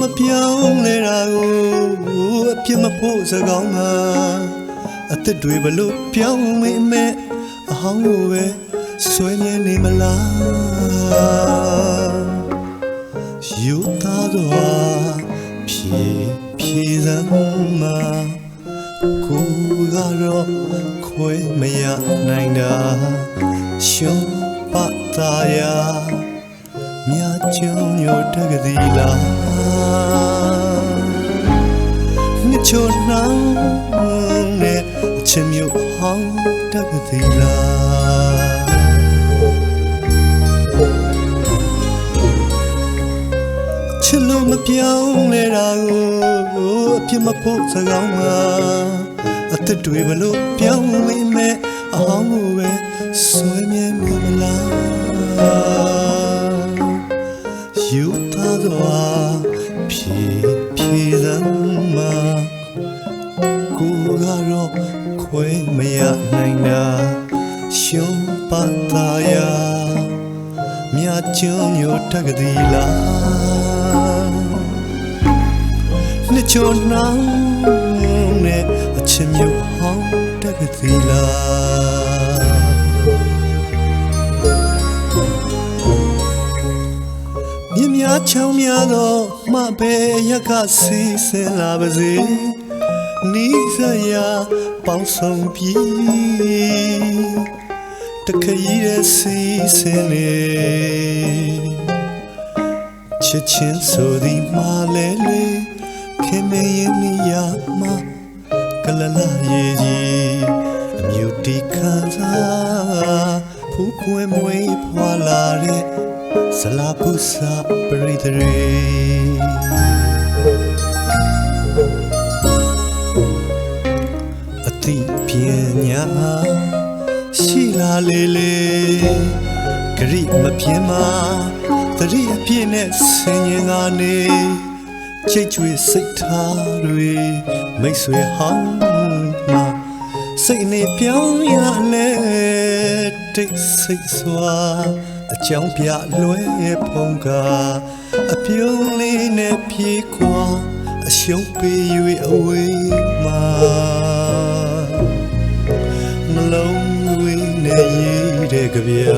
မပြောင်းလဲတာကိုအပြစ်မဖို့စကောင်းမှာအသက်တွေဘလို့ပြောင်းမင်းမဲ့အဟောင်းကိုပဲဆွဲမြဲနေမလားယူသားတော့ဖြည့်စမ်းမှာကိုကတော့ခွဲမရနိုင်တာရှုံးပါသားရမြတ်ကျုံညိုတကတိလားနှစ်ချိုနောင်နဲ့အချင်မျိုးဟောင်းတကတိလားချစ်လို့မပြောင်းလဲတာကိုအပြစ်မဖို့စကောင်းမှာအသက်တွေဘလို့ပြောင်းလဲမဲ့အဟောင်းကိုပဲဆွဲမြဲနေမလားယူသားတော့ဖြည့်စမ်းမှာကိုကတော့ခွဲမရနိုင်တာရှုံးပါသားရမြတ်ကျုံညိုတကတိလားနှစ်ချိုနောင်နဲ့အချင်မျိုးဟောင်းတကတိလားမြင်များချောင်းများတော့မှပဲရက်ကစီးဆင်းလာပါစေနီးစရာပေါင်းဆုံးပြီးတခရီးရဲ့စီးဆင်းလေချစ်ချင်းဆိုဒီမာလဲလေခင်မရင်နေရမှာကလလာရဲ့ကြီးအမျိုးတီခံစားဖူးပွင့်မွေးဖွာလာတဲ့ဇလာပုစာပရိသေအတိပြညာရှိလာလေလေဂရိမပြင်းမှာတရိအပြည့်နဲ့ဆင်ញင်ကနေချိတ်ချွေစိတ်ထားတွေမိတ်ဆွေဟောင်းမှာစိတ်နေပြောင်းရလဲတိတ်စိတ်စွာအကြောင်းပြလွဲဖုံးကအပြုံးလေးနဲ့ပြေးခွာအရှုံးပေး၍အဝေးမှာနှလုံးသွေးနဲ့ရေးတဲ့ကြပြ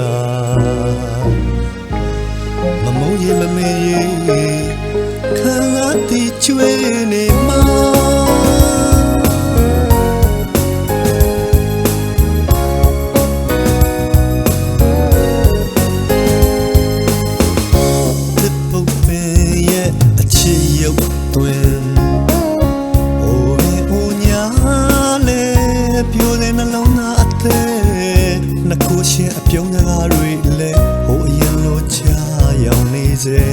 မမုန်းရင်မမေ့ရင်ခံလာတီကျွေးနေမှာအပြုံးစကားတွေလဲဟိုအရင်လိုချရောင်နေစေ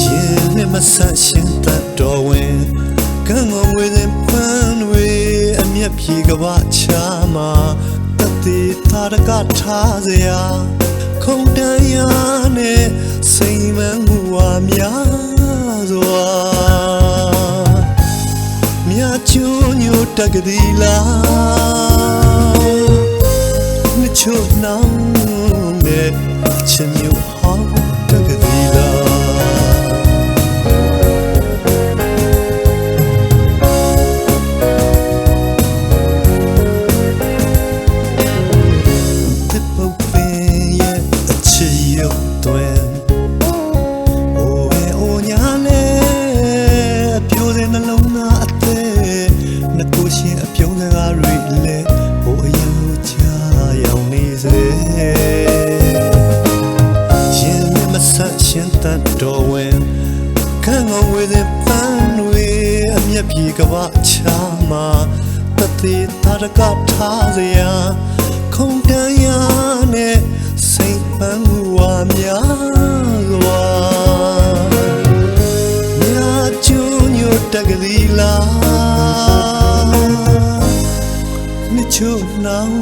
ရှင်နဲ့မဆန့်ရှင်တတ်တော်ဝင်ကံကောင်းဝေးတဲ့ပန်းတွေအမျက်ဖြေကဘာချာမှာတတိသာရကထားစရာခုံတန်ရနဲ့စိမ်မမှုဝါများစွာမြတ်ချွညိုတကတိလားချိုနောင်နဲ့ချင်မျိုးဟောင်းတကတိလားတစ်ပုတ်ပင်ရဲ့အချစ်ရုပ်သွင်းအိုးအိုးညာနဲ့ပြိုတဲ့နှလုံးသားအသေးနှကိုရှင်အပြုံးစကားတွေလဲဟိုအရင်လိုချရောင်နေစေရှင်မဆန့်ရှင်တတ်တော်ဝင်ခံငေါဝေးတဲ့ပန်းတွေအမျက်ပြေကဘာချာမှာတတိသာရကထားစရာခုံတန်ရနဲ့စိတ်ပန်းမှုဝါများစွာမြတ်ကျူးညိုတကတိလားနှစ်ချို့နောင်